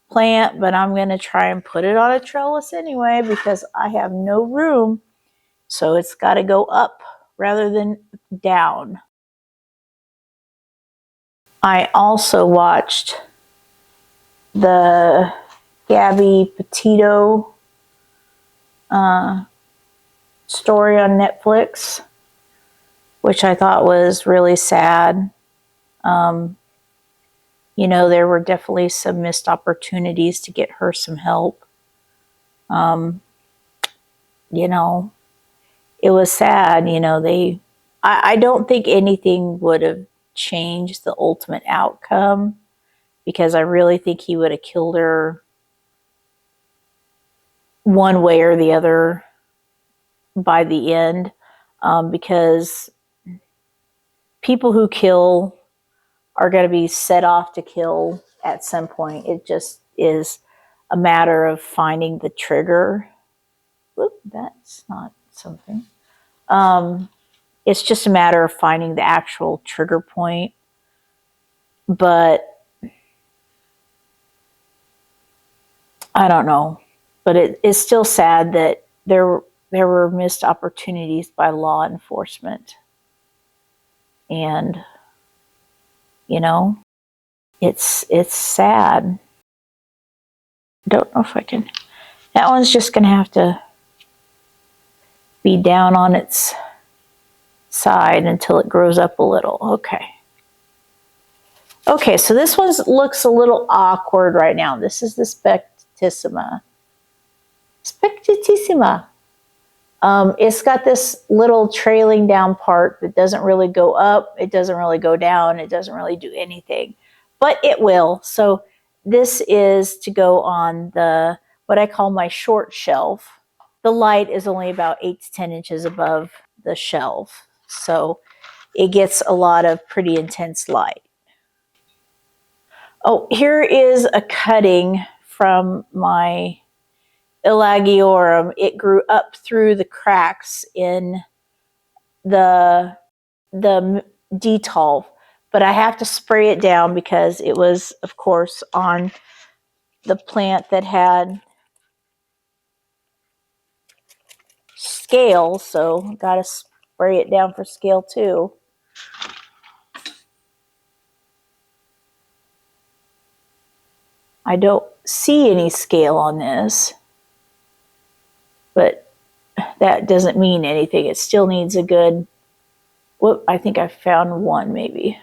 plant, but I'm going to try and put it on a trellis anyway because I have no room. So it's got to go up rather than down. I also watched the Gabby Petito story on Netflix, which I thought was really sad. You know, there were definitely some missed opportunities to get her some help. You know, it was sad. You know, I don't think anything would have changed the ultimate outcome, because I really think he would have killed her one way or the other by the end, because people who kill are going to be set off to kill at some point. It just is a matter of finding the trigger. Whoop, that's not something. It's just a matter of finding the actual trigger point. But I don't know. But it is still sad that there were missed opportunities by law enforcement. And, you know, it's sad. Don't know if I can. That one's just going to have to be down on its side until it grows up a little. Okay. Okay, so this one looks a little awkward right now. This is the Spectatissima. It's got this little trailing down part that doesn't really go up. It doesn't really go down. It doesn't really do anything. But it will. So this is to go on the, what I call my short shelf. The light is only about 8 to 10 inches above the shelf. So it gets a lot of pretty intense light. Oh, here is a cutting from my Ilagiorum. It grew up through the cracks in the detolf, but I have to spray it down because it was, of course, on the plant that had scale, so got to spray it down for scale too. I don't see any scale on this, but that doesn't mean anything. It still needs a good, whoop, I think I found one maybe.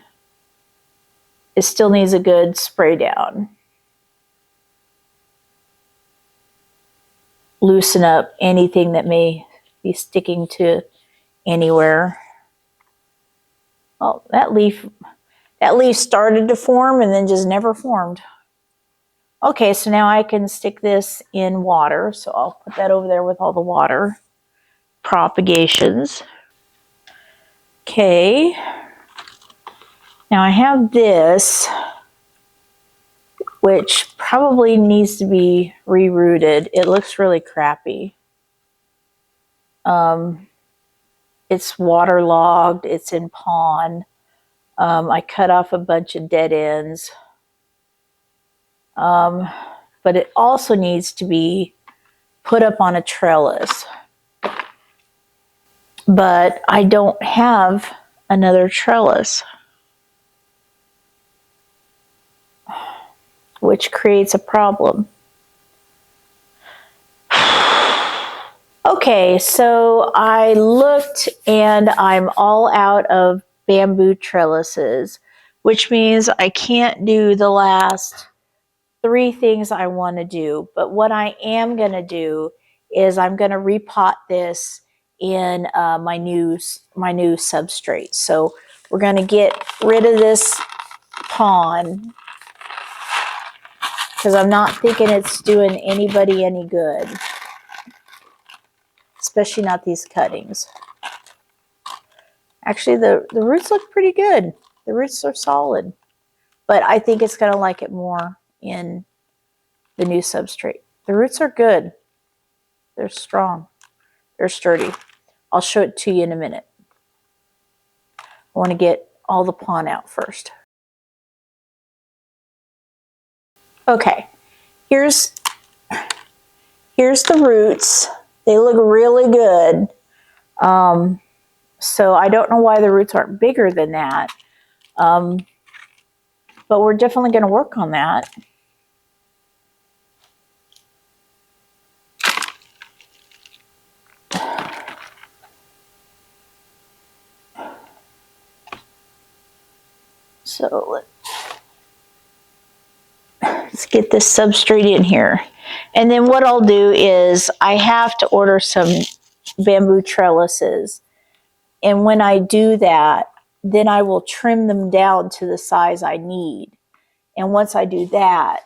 It still needs a good spray down. Loosen up anything that may be sticking to anywhere. Oh, that leaf started to form and then just never formed. Okay, so now I can stick this in water. So I'll put that over there with all the water propagations. Okay. Now I have this, which probably needs to be rerooted. It looks really crappy. It's waterlogged, it's in pond. I cut off a bunch of dead ends. But it also needs to be put up on a trellis. But I don't have another trellis, which creates a problem. Okay, so I looked and I'm all out of bamboo trellises, which means I can't do the last 3 things I want to do. But what I am going to do is I'm going to repot this in my new substrate. So we're going to get rid of this pond because I'm not thinking it's doing anybody any good, especially not these cuttings. Actually, the roots look pretty good. The roots are solid, but I think it's going to like it more in the new substrate. The roots are good. They're strong. They're sturdy. I'll show it to you in a minute. I want to get all the pond out first. Okay, here's the roots. They look really good. So I don't know why the roots aren't bigger than that. But we're definitely going to work on that. So let's get this substrate in here. And then what I'll do is I have to order some bamboo trellises. And when I do that, then I will trim them down to the size I need. And once I do that,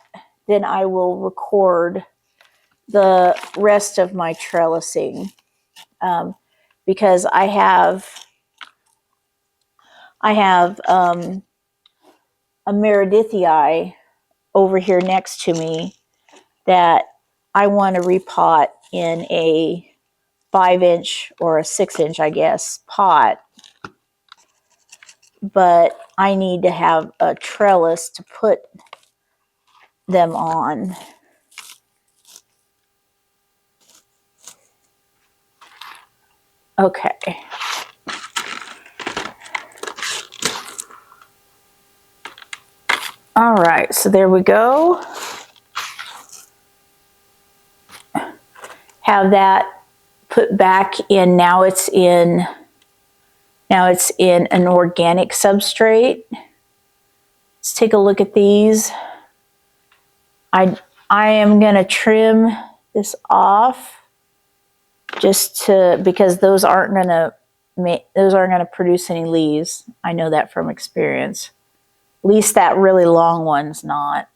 then I will record the rest of my trellising. Because I have a Meredithii over here next to me that I want to repot in a 5-inch or a 6-inch, I guess, pot. But I need to have a trellis to put them on. Okay. All right, so there we go. Have that put back in. Now it's in an organic substrate. Let's take a look at these. I am going to trim this off because those aren't going to produce any leaves. I know that from experience. At least that really long one's not.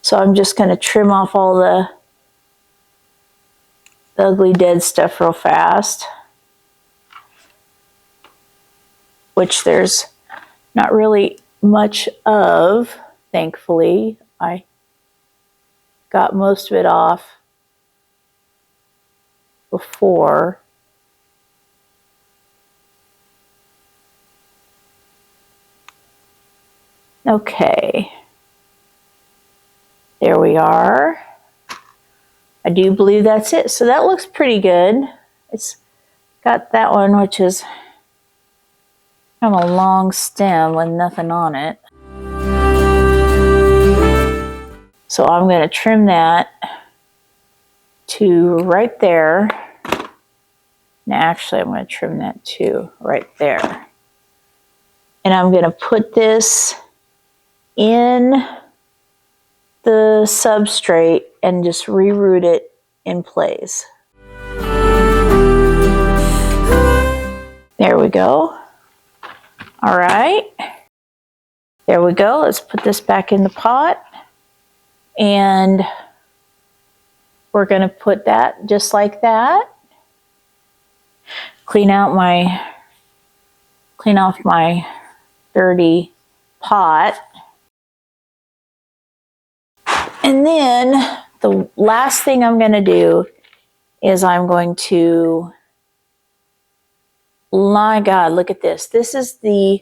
So I'm just going to trim off all the ugly dead stuff real fast, which there's not really much of, thankfully. I got most of it off before. Okay. There we are. I do believe that's it. So that looks pretty good. It's got that one, which is kind of a long stem with nothing on it. So I'm going to trim that to right there. Now, actually, I'm going to trim that to right there. And I'm going to put this in the substrate and just reroot it in place. There we go. All right. There we go. Let's put this back in the pot. And we're going to put that just like that. Clean off my dirty pot. And then the last thing I'm going to do is I'm going to, my God, look at this. This is the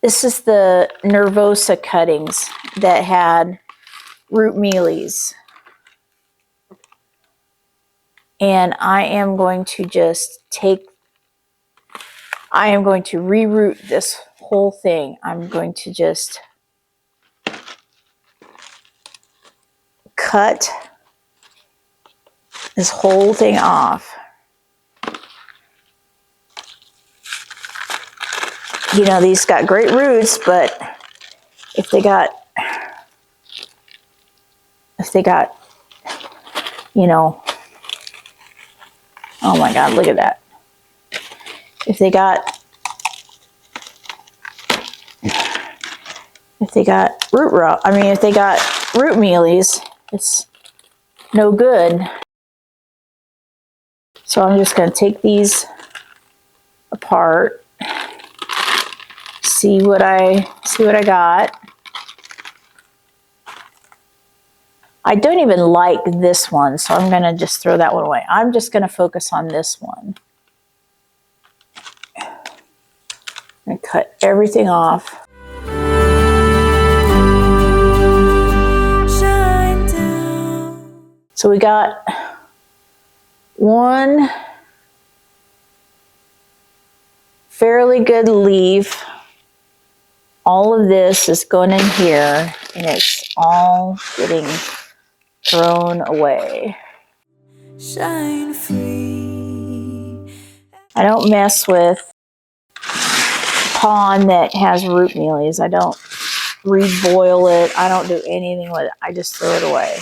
Nervosa cuttings that had root mealies. And I am going to just I am going to reroot this whole thing. I'm going to just cut this whole thing off. You know, these got great roots, but if they got, you know, oh my God, look at that. If they got root mealies, it's no good. So I'm just going to take these apart, see what I got. I don't even like this one, so I'm going to just throw that one away. I'm just going to focus on this one. And cut everything off. So we got one fairly good leaf. All of this is going in here, and it's all getting thrown away. Shine free. I don't mess with pond that has root mealies. I don't reboil it. I don't do anything with it. I just throw it away.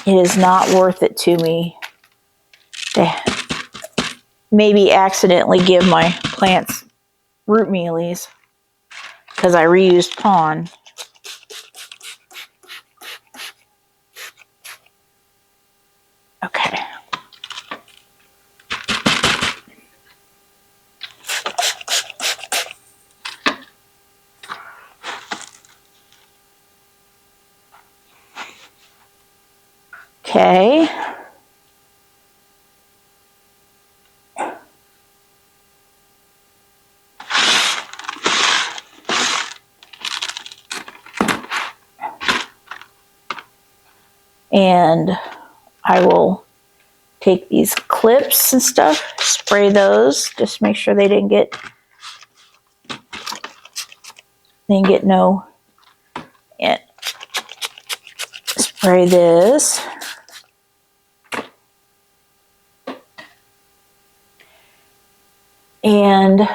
It is not worth it to me to maybe accidentally give my plants root mealies because I reused pond. Okay. Okay. And I will take these clips and stuff, spray those, just make sure they didn't get no, and spray this. And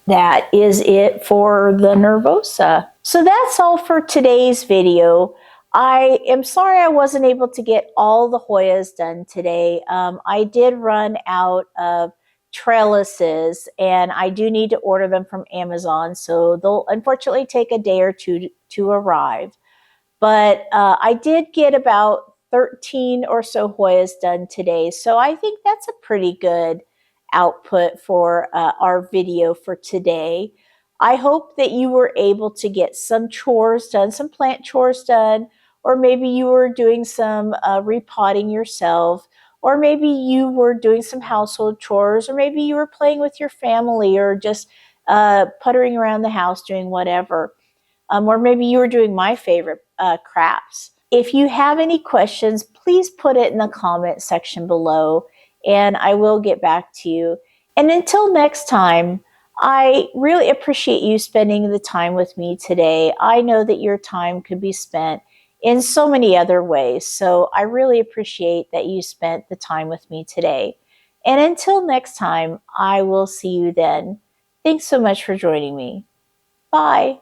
that is it for the Nervosa. So that's all for today's video. I am sorry I wasn't able to get all the Hoyas done today. I did run out of trellises, and I do need to order them from Amazon, so they'll unfortunately take a day or two to arrive. But I did get about 13 or so Hoyas done today, so I think that's a pretty good output for our video for today. I hope that you were able to get some chores done, some plant chores done, or maybe you were doing some repotting yourself, or maybe you were doing some household chores, or maybe you were playing with your family, or just puttering around the house doing whatever. Or maybe you were doing my favorite, crafts. If you have any questions, please put it in the comment section below, and I will get back to you. And until next time, I really appreciate you spending the time with me today. I know that your time could be spent in so many other ways, so I really appreciate that you spent the time with me today. And until next time, I will see you then. Thanks so much for joining me. Bye.